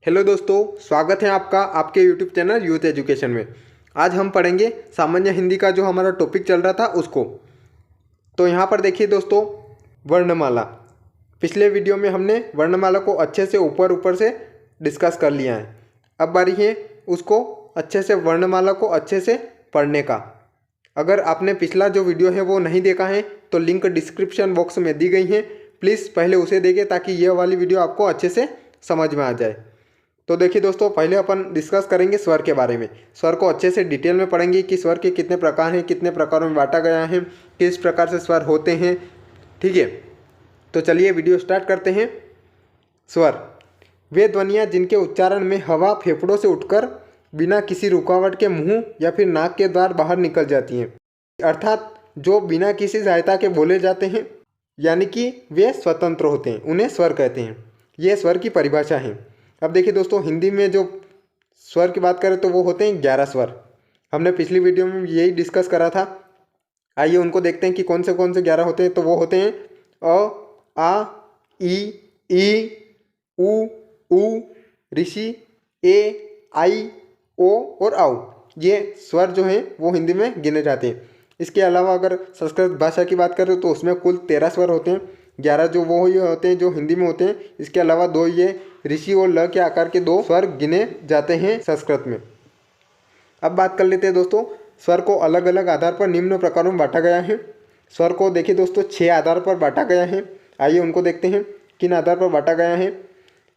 Hello दोस्तों, स्वागत है आपका आपके यूट्यूब चैनल यूथ एजुकेशन में। आज हम पढ़ेंगे सामान्य हिंदी का जो हमारा टॉपिक चल रहा था उसको। तो यहाँ पर देखिए दोस्तों, वर्णमाला। पिछले वीडियो में हमने वर्णमाला को अच्छे से ऊपर से डिस्कस कर लिया है। अब बारी है उसको अच्छे से वर्णमाला को अच्छे से पढ़ने का। अगर आपने पिछला जो वीडियो है वो नहीं देखा है तो लिंक डिस्क्रिप्शन बॉक्स में दी गई है, प्लीज़ पहले उसे देखें ताकि यह वाली वीडियो आपको अच्छे से समझ में आ जाए। तो देखिए दोस्तों, पहले अपन डिस्कस करेंगे स्वर के बारे में। स्वर को अच्छे से डिटेल में पढ़ेंगे कि स्वर के कितने प्रकार हैं, कितने प्रकारों में बांटा गया है, किस प्रकार से स्वर होते हैं। ठीक है, तो चलिए वीडियो स्टार्ट करते हैं। स्वर वे ध्वनियाँ जिनके उच्चारण में हवा फेफड़ों से उठकर बिना किसी रुकावट के मुंह या फिर नाक के द्वार बाहर निकल जाती हैं, अर्थात जो बिना किसी सहायता के बोले जाते हैं, यानी कि वे स्वतंत्र होते हैं, उन्हें स्वर कहते हैं। ये स्वर की परिभाषा है। अब देखिए दोस्तों, हिंदी में जो स्वर की बात करें तो वो होते हैं 11 स्वर। हमने पिछली वीडियो में यही डिस्कस करा था। आइए उनको देखते हैं कि कौन से 11 होते हैं। तो वो होते हैं अ, आ, ई, उ, ऋषि, ए, आई, ओ और औ। ये स्वर जो हैं वो हिंदी में गिने जाते हैं। इसके अलावा अगर संस्कृत भाषा की बात करें तो उसमें कुल 13 स्वर होते हैं। 11 जो वो ये होते हैं जो हिंदी में होते हैं। इसके अलावा 2 ये ऋषि और ल के आकार के 2 स्वर गिने जाते हैं संस्कृत में। अब बात कर लेते हैं दोस्तों, स्वर को अलग अलग आधार पर निम्न प्रकारों में बांटा गया है। स्वर को देखिए दोस्तों 6 आधार पर बांटा गया है। आइए उनको देखते हैं किन आधार पर बांटा गया है।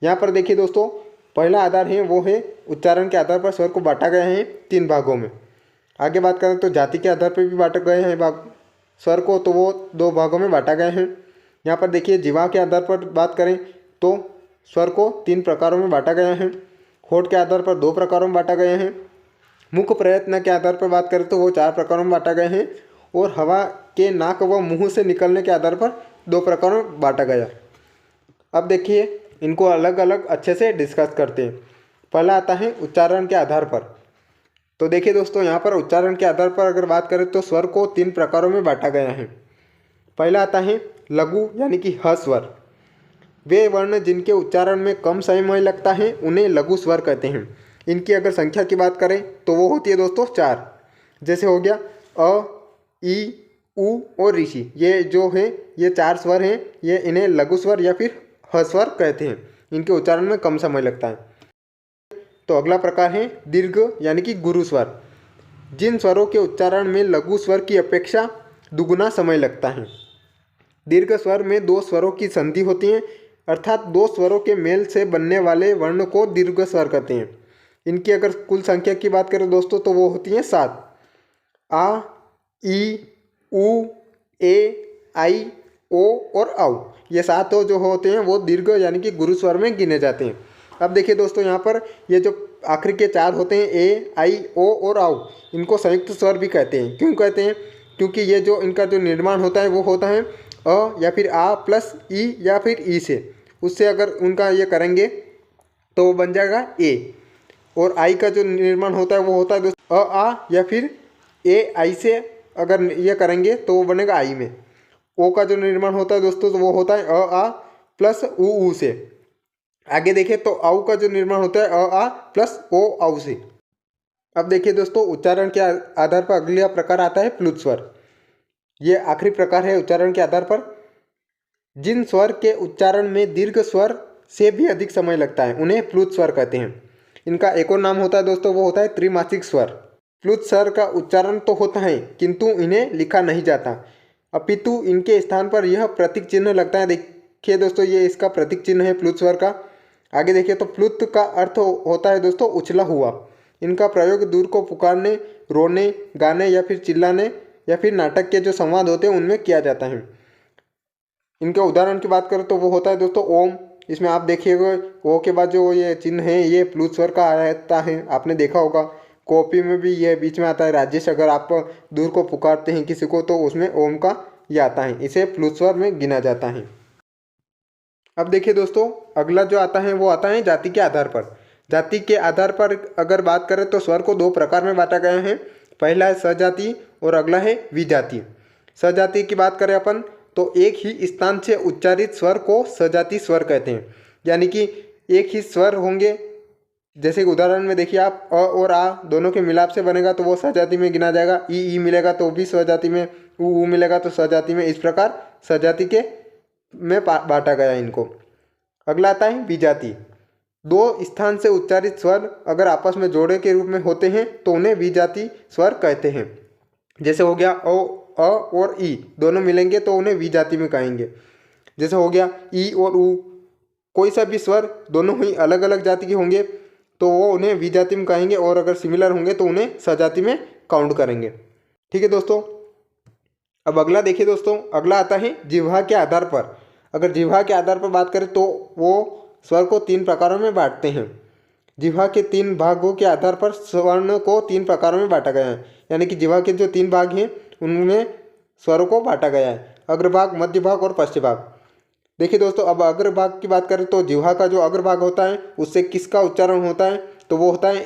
यहाँ पर देखिए दोस्तों, पहला आधार है वो है उच्चारण के आधार पर स्वर को बांटा गया है 3 भागों में। आगे बात करें तो जाति के आधार पर भी बांटे गए हैं स्वर को, तो वो 2 भागों में बांटा गया है। यहाँ पर देखिए जीवा के आधार पर बात करें तो स्वर को 3 प्रकारों में बांटा गया है। होठ के आधार पर 2 प्रकारों में बांटा गया है। मुख प्रयत्न के आधार पर बात करें तो वो 4 प्रकारों में बांटा गया है। और हवा के नाक व मुंह से निकलने के आधार पर 2 प्रकारों में बांटा गया। अब देखिए इनको अलग अलग अच्छे से डिस्कस करते हैं। पहला आता है उच्चारण के आधार पर। तो देखिए दोस्तों, यहाँ पर उच्चारण के आधार पर अगर बात करें तो स्वर को 3 प्रकारों में बांटा गया है। पहला आता है लघु यानी कि ह स्वर। वे वर्ण जिनके उच्चारण में कम समय लगता है उन्हें लघु स्वर कहते हैं। इनकी अगर संख्या की बात करें तो वो होती है दोस्तों 4। जैसे हो गया अ, ई, उ और ऋषि। ये जो है ये 4 स्वर हैं। ये इन्हें लघु स्वर या फिर ह स्वर कहते हैं। इनके उच्चारण में कम समय लगता है। तो अगला प्रकार है दीर्घ यानी कि गुरु स्वर। जिन स्वरों के उच्चारण में लघु स्वर की अपेक्षा दुगुना समय लगता है। दीर्घ स्वर में 2 स्वरों की संधि होती है, अर्थात 2 स्वरों के मेल से बनने वाले वर्ण को दीर्घ स्वर कहते हैं। इनकी अगर कुल संख्या की बात करें दोस्तों तो वो होती है 7। आ, ई, उ, ए, आई, ओ और औ। ये 7 जो होते हैं वो दीर्घ यानी कि गुरु स्वर में गिने जाते हैं। अब देखिए दोस्तों, यहाँ पर ये जो आखिरी के 4 होते हैं ए, आई, ओ और औ, इनको संयुक्त स्वर भी कहते हैं। क्यों कहते हैं? क्योंकि ये जो इनका जो निर्माण होता है वो होता है अ या फिर आ प्लस ई या फिर ई से, उससे अगर उनका ये करेंगे तो वो बन जाएगा ए। और आई का जो निर्माण होता है वो होता है दोस्तों अ आ या फिर ए आई से अगर ये करेंगे तो वो बनेगा आई में। ओ का जो निर्माण होता है दोस्तों तो वो होता है अ आ प्लस उ से। आगे देखें तो औ का जो निर्माण होता है अ आ प्लस ओ औ से। अब देखिए दोस्तों, उच्चारण के आधार पर अगला प्रकार आता है प्लुत स्वर। ये आखिरी प्रकार है उच्चारण के आधार पर। जिन स्वर के उच्चारण में दीर्घ स्वर से भी अधिक समय लगता है उन्हें प्लुत स्वर कहते हैं। इनका एक और नाम होता है दोस्तों, वो होता है त्रिमासिक स्वर। प्लुत स्वर का उच्चारण तो होता है किंतु इन्हें लिखा नहीं जाता, अपितु इनके स्थान पर यह प्रतीक चिन्ह लगता है। देखिए दोस्तों, ये इसका प्रतीक चिन्ह है प्लुत स्वर का। आगे देखिए तो प्लुत का अर्थ होता है दोस्तों उछला हुआ। इनका प्रयोग दूर को पुकारने, रोने, गाने या फिर चिल्लाने या फिर नाटक के जो संवाद होते हैं उनमें किया जाता है। इनके उदाहरण की बात करें तो वो होता है दोस्तों ओम। इसमें आप देखिएगा ओ के बाद जो ये चिन्ह है ये प्लुत स्वर का आता है, आपने देखा होगा। कॉपी में भी ये बीच में आता है राजेश। अगर आप दूर को पुकारते हैं किसी को तो उसमें ओम का ये आता है, इसे प्लुत स्वर में गिना जाता है। अब देखिए दोस्तों, अगला जो आता है वो आता है जाति के आधार पर। जाति के आधार पर अगर बात करें तो स्वर को 2 प्रकार में बांटा गया है। पहला है सजाति और अगला है विजाति। सजाति की बात करें अपन तो एक ही स्थान से उच्चारित स्वर को सजाति स्वर कहते हैं। यानी कि एक ही स्वर होंगे जैसे कि उदाहरण में देखिए आप अ और आ दोनों के मिलाप से बनेगा तो वो सजाति में गिना जाएगा। ई मिलेगा तो भी सजाति में, ऊ मिलेगा तो सजाति में। इस प्रकार सजाति के में बांटा गया इनको। अगला आता है विजाति। दो स्थान से उच्चारित स्वर अगर आपस में जोड़े के रूप में होते हैं तो उन्हें विजाति स्वर कहते हैं। जैसे हो गया अ और ई दोनों मिलेंगे तो उन्हें विजाति में कहेंगे। जैसे हो गया ई और ऊ, कोई सा भी स्वर दोनों ही अलग अलग जाति के होंगे तो वो उन्हें विजाति में कहेंगे, और अगर सिमिलर होंगे तो उन्हें सजाति में काउंट करेंगे। ठीक है दोस्तों। अब अगला देखिए दोस्तों, अगला आता है जिह्वा के आधार पर। अगर जिह्वा के आधार पर बात करें तो वो स्वर को 3 प्रकारों में बांटते हैं। जिह्वा के 3 भागों के आधार पर स्वर्ण को 3 प्रकारों में बांटा गया है। यानी कि जिह्वा के जो 3 भाग हैं उनमें स्वरों को बांटा गया है, अग्रभाग, मध्य भाग और पश्च भाग। देखिए दोस्तों, अब अग्रभाग की बात करें तो जिह्वा का जो अग्रभाग होता है उससे किसका उच्चारण होता है, तो वो होता है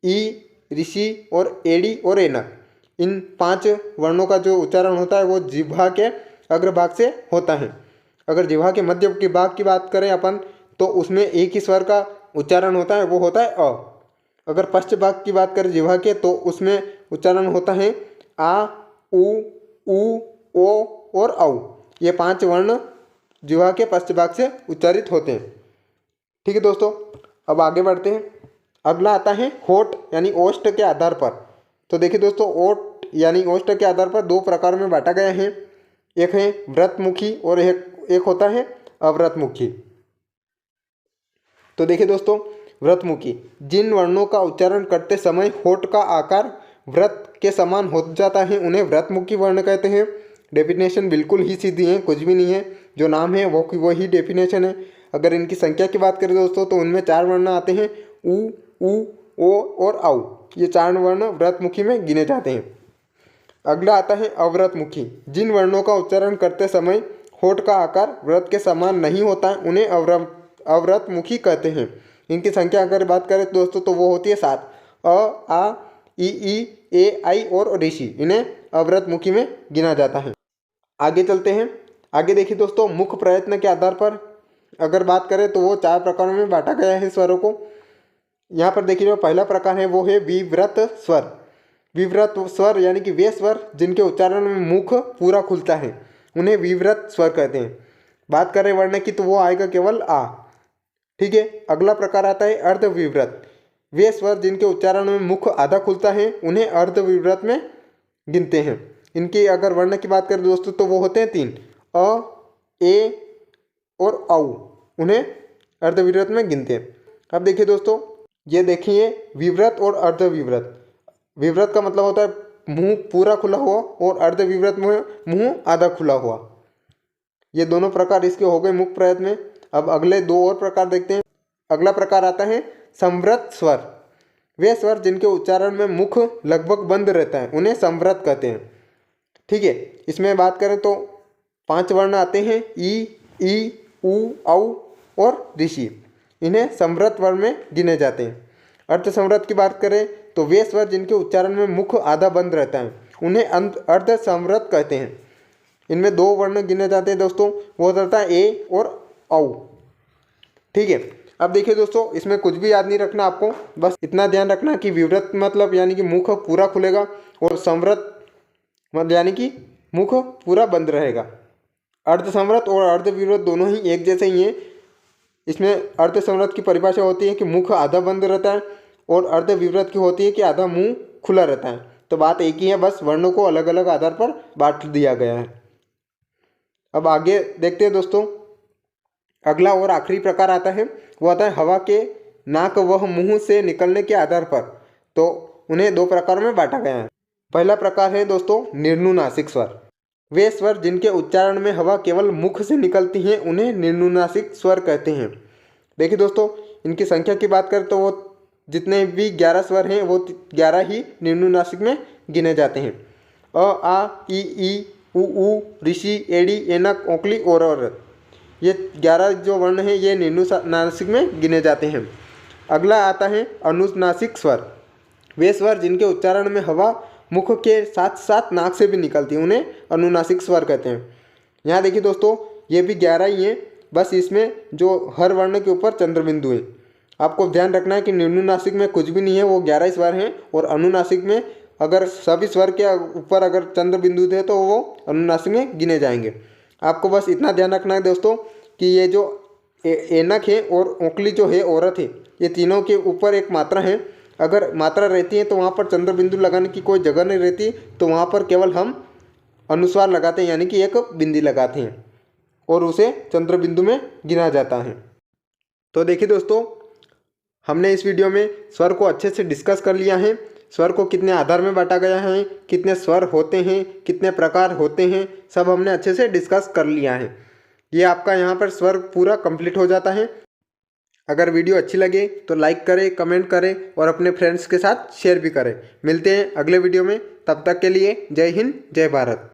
ई, ऋषि और एडी और एनक। इन 5 वर्णों का जो उच्चारण होता है वो जिह्वा के अग्रभाग से होता है। अगर जिह्वा के मध्य के भाग की बात करें अपन तो उसमें एक ही स्वर का उच्चारण होता है, वो होता है अ। अगर पश्च भाग की बात करें जिह्वा के तो उसमें उच्चारण होता है आ, उ, ओ और औ। ये 5 वर्ण जिह्वा के पश्च भाग से उच्चारित होते हैं। ठीक है दोस्तों, अब आगे बढ़ते हैं। अगला आता है होठ यानी ओष्ठ के आधार पर। तो देखिए दोस्तों, ओठ यानी ओष्ठ के आधार पर 2 प्रकार में बांटा गया है। एक है व्रतमुखी और एक होता है अव्रतमुखी। तो देखिए दोस्तों, व्रतमुखी, जिन वर्णों का उच्चारण करते समय होठ का आकार व्रत के समान हो जाता है उन्हें व्रतमुखी वर्ण कहते हैं। डेफिनेशन बिल्कुल ही सीधी है, कुछ भी नहीं है, जो नाम है वो वही डेफिनेशन है। अगर इनकी संख्या की बात करें दोस्तों तो उनमें 4 वर्ण आते हैं, उ, ओ और औ। ये 4 वर्ण व्रतमुखी में गिने जाते हैं। अगला आता है अव्रतमुखी, जिन वर्णों का उच्चारण करते समय होठ का आकार व्रत के समान नहीं होता है उन्हें अव्रतमुखी कहते हैं। इनकी संख्या अगर बात करें दोस्तों तो वो होती है 7। अ, आ, ई, ए, आई और ऋषि, इन्हें अव्रतमुखी में गिना जाता है। आगे चलते हैं। आगे देखिए दोस्तों, मुख प्रयत्न के आधार पर अगर बात करें तो वो 4 प्रकारों में बांटा गया है स्वरों को। यहाँ पर देखिए जो पहला प्रकार है वो है विव्रत स्वर। विव्रत स्वर यानी कि वे स्वर जिनके उच्चारण में मुख पूरा खुलता है उन्हें विव्रत स्वर कहते हैं। बात करें वर्ण की तो वो आएगा केवल आ। ठीक है। अगला प्रकार आता है अर्धविव्रत। वे स्वर जिनके उच्चारण में मुख आधा खुलता है उन्हें अर्धविव्रत में गिनते हैं। इनकी अगर वर्ण की बात करें दोस्तों तो वो होते हैं 3, अ, ए और औ, उन्हें अर्धविव्रत में गिनते हैं। अब देखिए दोस्तों, ये देखिए विव्रत और अर्धविव्रत। विव्रत का मतलब होता है मुंह पूरा खुला हुआ और अर्धविव्रत में मुंह आधा खुला हुआ। ये दोनों प्रकार इसके हो गए मुख प्रयत्न में। अब अगले 2 और प्रकार देखते हैं। अगला प्रकार आता है संव्रत स्वर। वे स्वर जिनके उच्चारण में मुख लगभग बंद रहता है उन्हें संव्रत कहते हैं। ठीक है। इसमें बात करें तो 5 वर्ण आते हैं, ई, उ, औ और ऋषि। इन्हें संव्रत वर्ण में गिने जाते हैं। अर्धसंव्रत की बात करें तो वे स्वर जिनके उच्चारण में मुख आधा बंद रहता है उन्हें अर्धसंव्रत कहते हैं। इनमें 2 वर्ण गिने जाते हैं दोस्तों, वो रहता है ए और औ। ठीक है। अब देखिए दोस्तों, इसमें कुछ भी याद नहीं रखना आपको, बस इतना ध्यान रखना कि विव्रत मतलब यानी कि मुख पूरा खुलेगा और संव्रत मतलब यानी कि मुख पूरा बंद रहेगा। अर्धसंव्रत और अर्धविव्रत दोनों ही एक जैसे ही हैं। इसमें अर्धसंव्रत की परिभाषा होती है कि मुख आधा बंद रहता है और अर्धविव्रत की होती है कि आधा मुंह खुला रहता है। तो बात एक ही है, बस वर्णों को अलग अलग आधार पर बांट दिया गया है। अब आगे देखते हैं दोस्तों, अगला और आखिरी प्रकार आता है, वो आता है हवा के नाक व मुंह से निकलने के आधार पर। तो उन्हें 2 प्रकारों में बांटा गया है। पहला प्रकार है दोस्तों निर्नुनासिक स्वर। वे स्वर जिनके उच्चारण में हवा केवल मुख से निकलती है उन्हें निर्नुनासिक स्वर कहते हैं। देखिए दोस्तों, इनकी संख्या की बात करें तो वो जितने भी 11 स्वर हैं वो 11 ही निर्नुनासिक में गिने जाते हैं। अ, आ, ई, उ, ऋषि, एडी, एनक, ओंकली और ये 11 जो वर्ण हैं ये निर्नुनासिक में गिने जाते हैं। अगला आता है अनुनासिक स्वर। वे स्वर जिनके उच्चारण में हवा मुख के साथ साथ नाक से भी निकलती है उन्हें अनुनासिक स्वर कहते हैं। यहाँ देखिए दोस्तों, ये भी 11 ही हैं, बस इसमें जो हर वर्ण के ऊपर चंद्र बिंदु है। आपको ध्यान रखना है कि निम्नुनासिक में कुछ भी नहीं है, वो 11 स्वर हैं। और अनुनासिक में अगर सभी स्वर के ऊपर अगर चंद्र बिंदु थे तो वो अनुनासिक में गिने जाएंगे। आपको बस इतना ध्यान रखना है दोस्तों कि ये जो एनक है और ओंकली जो है औरत है, ये तीनों के ऊपर एक मात्रा है। अगर मात्रा रहती है तो वहाँ पर चंद्र बिंदु लगाने की कोई जगह नहीं रहती, तो वहाँ पर केवल हम अनुस्वार लगाते हैं, यानी कि एक बिंदी लगाते हैं और उसे चंद्र बिंदु में गिना जाता है। तो देखिए दोस्तों, हमने इस वीडियो में स्वर को अच्छे से डिस्कस कर लिया है। स्वर को कितने आधार में बांटा गया है, कितने स्वर होते हैं, कितने प्रकार होते हैं, सब हमने अच्छे से डिस्कस कर लिया है। ये आपका यहाँ पर स्वर पूरा कंप्लीट हो जाता है। अगर वीडियो अच्छी लगे तो लाइक करें, कमेंट करें और अपने फ्रेंड्स के साथ शेयर भी करें। मिलते हैं अगले वीडियो में, तब तक के लिए जय हिंद, जय भारत।